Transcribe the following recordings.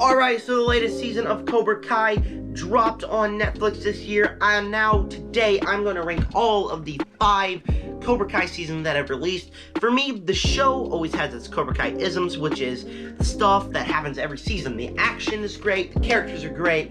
Alright, so the latest season of Cobra Kai dropped on Netflix this year, and today I'm going to rank all of the 5 Cobra Kai seasons that have released. For me, the show always has its Cobra Kai isms, which is the stuff that happens every season. The action is great, the characters are great,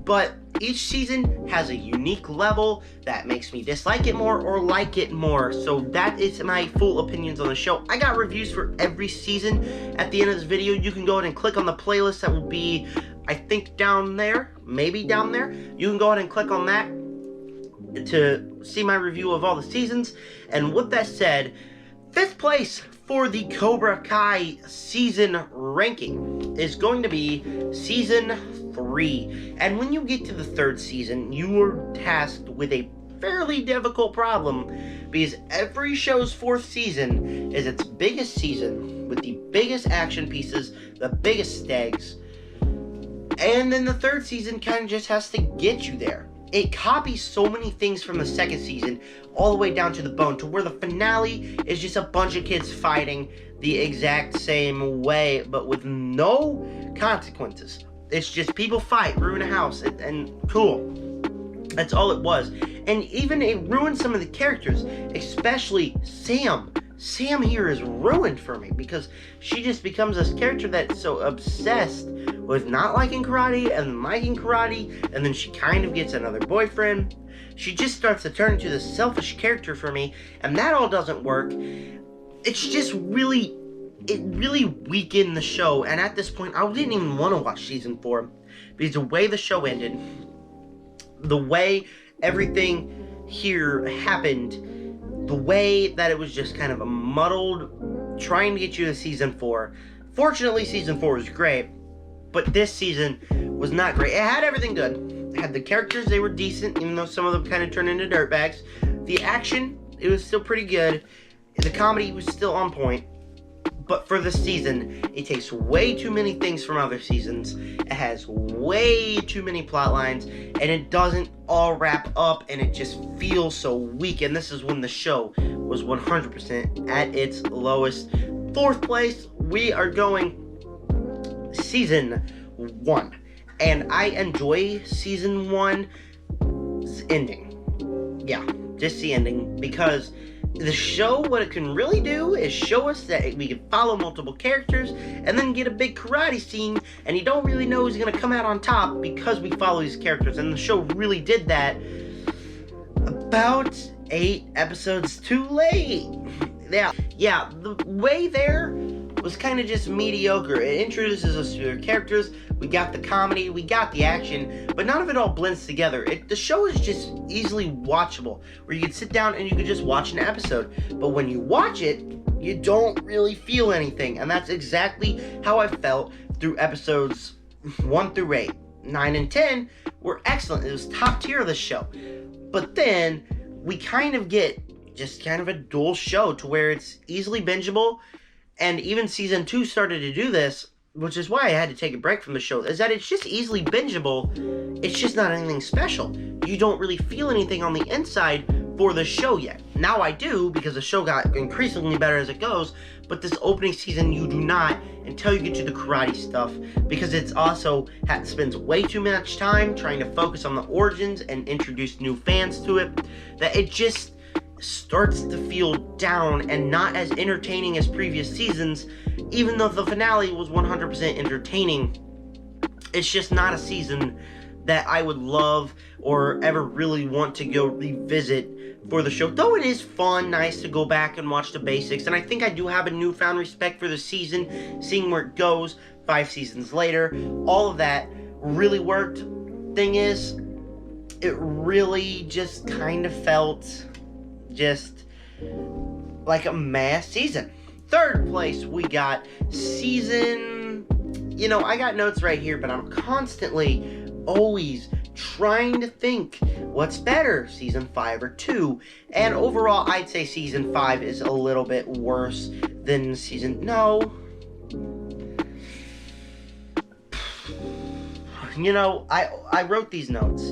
but each season has a unique level that makes me dislike it more or like it more. So that is my full opinions on the show. I got reviews for every season at the end of this video. You can go ahead and click on the playlist that will be, I think, down there, maybe down there. You can go ahead and click on that to see my review of all the seasons. And with that said, 5th place for the Cobra Kai season ranking is going to be season 3. And when you get to the 3rd season, you are tasked with a fairly difficult problem, because every show's 4th season is its biggest season with the biggest action pieces, the biggest stakes, and then the 3rd season kind of just has to get you there. It copies so many things from the 2nd season all the way down to the bone, to where the finale is just a bunch of kids fighting the exact same way, but with no consequences. It's just people fight, ruin a house, and cool. That's all it was. And even it ruined some of the characters, especially Sam. Sam here is ruined for me, because she just becomes this character that's so obsessed with not liking karate and liking karate, and then she kind of gets another boyfriend. She just starts to turn into this selfish character for me, and that all doesn't work. It's just really, it really weakened the show, and at this point, I didn't even want to watch season 4, because the way the show ended, the way everything here happened, the way that it was just kind of a muddled, trying to get you to season 4. Fortunately, season 4 was great, but this season was not great. It had everything good. It had the characters, they were decent, even though some of them kind of turned into dirtbags. The action, it was still pretty good. The comedy was still on point. But for this season, it takes way too many things from other seasons. It has way too many plot lines, and it doesn't all wrap up, and it just feels so weak. And this is when the show was 100% at its lowest. 4th place, we are going season 1. And I enjoy season 1's ending. Yeah, just the ending, because the show, what it can really do is show us that we can follow multiple characters and then get a big karate scene, and you don't really know who's going to come out on top because we follow these characters. And the show really did that about 8 episodes too late. Yeah, the way there was kind of just mediocre. It introduces us to their characters, we got the comedy, we got the action, but none of it all blends together. The show is just easily watchable, where you can sit down and you can just watch an episode, but when you watch it, you don't really feel anything, and that's exactly how I felt through episodes 1 through 8. 9 and 10 were excellent. It was top tier of the show, but then we kind of get just kind of a dull show to where it's easily bingeable. And even season 2 started to do this, which is why I had to take a break from the show, is that it's just easily bingeable. It's just not anything special. You don't really feel anything on the inside for the show yet. Now I do, because the show got increasingly better as it goes, but this opening season you do not until you get to the karate stuff, because it's also spends way too much time trying to focus on the origins and introduce new fans to it, that it just starts to feel down and not as entertaining as previous seasons. Even though the finale was 100% entertaining, it's just not a season that I would love or ever really want to go revisit for the show. Though it is fun, nice to go back and watch the basics, and I think I do have a newfound respect for the season, seeing where it goes 5 seasons later. All of that really worked. Thing is, it really just kind of felt just like a mass season. 3rd place, we got season, I got notes right here, but I'm constantly always trying to think what's better, season 5 or 2, and overall I'd say season 5 is a little bit worse than I wrote these notes,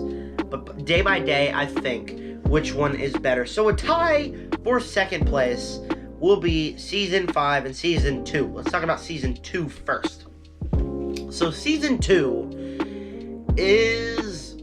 but day by day I think which one is better. So a tie for 2nd place will be season 5 and season 2. Let's talk about season 2 first. So season 2 is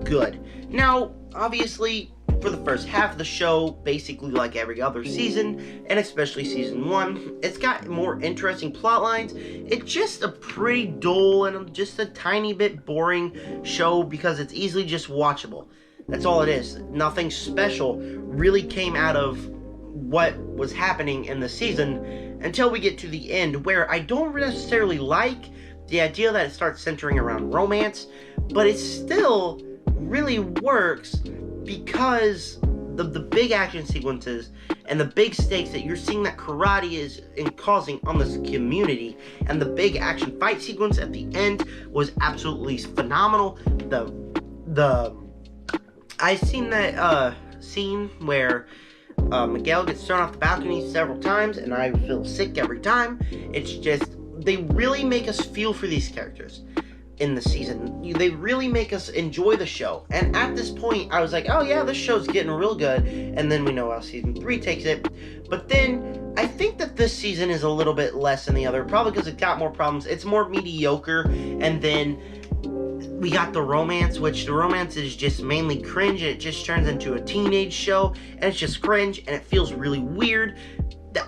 good. Now, obviously, for the first half of the show, basically like every other season, and especially season 1, it's got more interesting plot lines. It's just a pretty dull and just a tiny bit boring show because it's easily just watchable. That's all it is. Nothing special really came out of what was happening in the season until we get to the end, where I don't necessarily like the idea that it starts centering around romance, but it still really works because the big action sequences and the big stakes that you're seeing that karate is causing on this community, and the big action fight sequence at the end was absolutely phenomenal. I seen that scene where Miguel gets thrown off the balcony several times, and I feel sick every time. It's just, they really make us feel for these characters in the season. They really make us enjoy the show. And at this point, I was like, oh yeah, this show's getting real good. And then we know how season 3 takes it. But then, I think that this season is a little bit less than the other, probably because it got more problems. It's more mediocre, and then we got the romance, which the romance is just mainly cringe, and it just turns into a teenage show, and it's just cringe, and it feels really weird.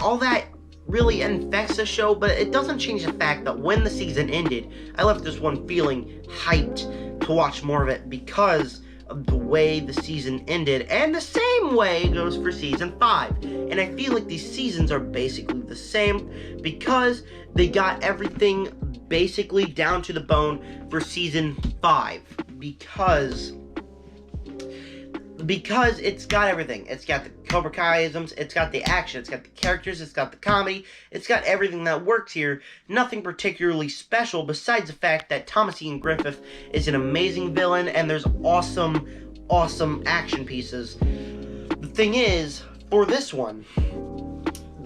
All that really infects the show, but it doesn't change the fact that when the season ended, I left this one feeling hyped to watch more of it because of the way the season ended, and the same way goes for season 5. And I feel like these seasons are basically the same because they got everything basically down to the bone for season 5, because it's got everything. It's got the Cobra Kai-isms, it's got the action, it's got the characters, it's got the comedy, it's got everything that works here. Nothing particularly special besides the fact that Thomas Ian Griffith is an amazing villain, and there's awesome action pieces. The thing is, for this one,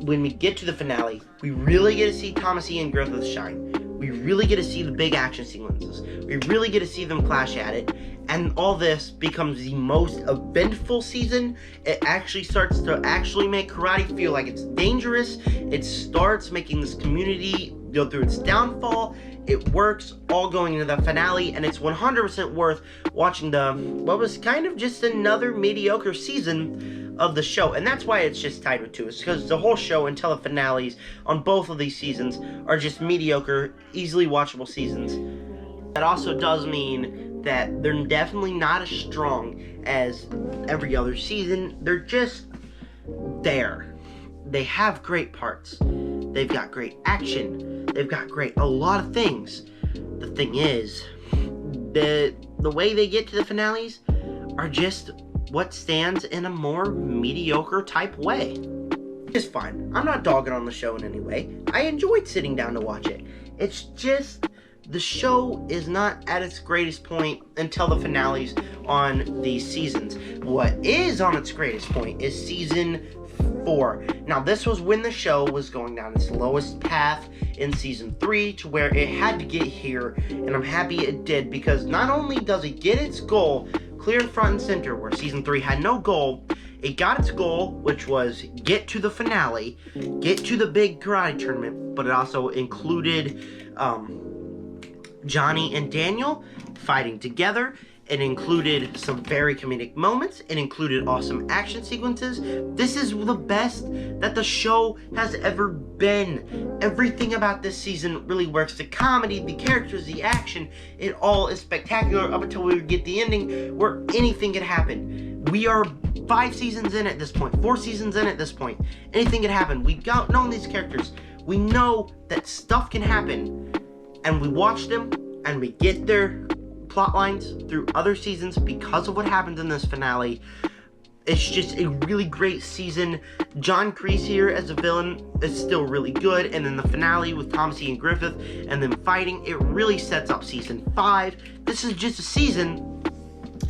when we get to the finale, we really get to see Thomas Ian Griffith shine. We really get to see the big action sequences. We really get to see them clash at it. And all this becomes the most eventful season. It actually starts to make karate feel like it's dangerous. It starts making this community go through its downfall. It works, all going into the finale, and it's 100% worth watching what was kind of just another mediocre season of the show. And that's why it's just tied with 2, is because the whole show until the finales on both of these seasons are just mediocre, easily watchable seasons. That also does mean that they're definitely not as strong as every other season. They're just there. They have great parts. They've got great action. They've got a lot of things. The thing is, the way they get to the finales are just what stands in a more mediocre type way. It's fine. I'm not dogging on the show in any way. I enjoyed sitting down to watch it. It's just, the show is not at its greatest point until the finales on these seasons. What is on its greatest point is season 4. Now, this was when the show was going down its lowest path in season 3 to where it had to get here, and I'm happy it did, because not only does it get its goal clear front and center, where season 3 had no goal, it got its goal, which was get to the finale, get to the big karate tournament, but it also included Johnny and Daniel fighting together. It included some very comedic moments. It included awesome action sequences. This is the best that the show has ever been. Everything about this season really works. The comedy, the characters, the action, it all is spectacular up until we get the ending where anything could happen. We are 5 seasons in at this point, 4 seasons in at this point. Anything could happen. We've known these characters. We know that stuff can happen, and we watch them, and we get their plot lines through other seasons because of what happened in this finale. It's just a really great season. John Kreese here as a villain is still really good, and then the finale with Thomas Ian Griffith and them fighting, it really sets up season 5. This is just a season,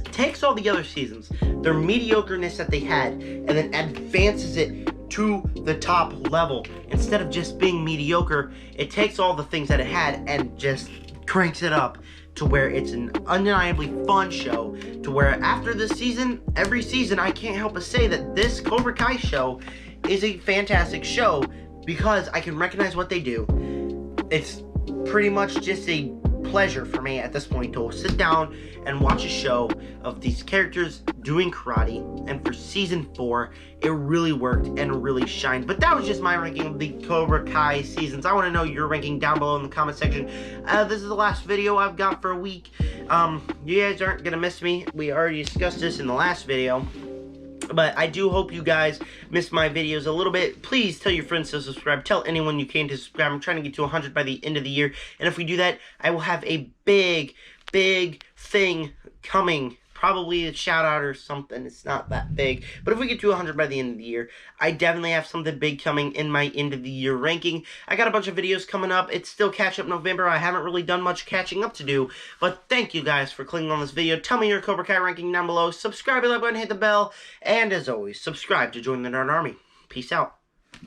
takes all the other seasons, their mediocreness that they had, and then advances it to the top level. Instead of just being mediocre, it takes all the things that it had and just cranks it up to where it's an undeniably fun show, to where after this season, every season, I can't help but say that this Cobra Kai show is a fantastic show because I can recognize what they do. It's pretty much just a pleasure for me at this point to sit down and watch a show of these characters doing karate, and for season 4 it really worked and really shined. But that was just my ranking of the Cobra Kai seasons. I want to know your ranking down below in the comment section. This is the last video I've got for a week. You guys aren't gonna miss me. We already discussed this in the last video. But I do hope you guys miss my videos a little bit. Please tell your friends to subscribe. Tell anyone you can to subscribe. I'm trying to get to 100 by the end of the year. And if we do that, I will have a big thing coming. Probably a shout out or something. It's not that big. But if we get to 100 by the end of the year, I definitely have something big coming in my end of the year ranking. I got a bunch of videos coming up. It's still catch up November. I haven't really done much catching up to do. But thank you guys for clicking on this video. Tell me your Cobra Kai ranking down below. Subscribe, like button, hit the bell. And as always, subscribe to join the Nerd Army. Peace out.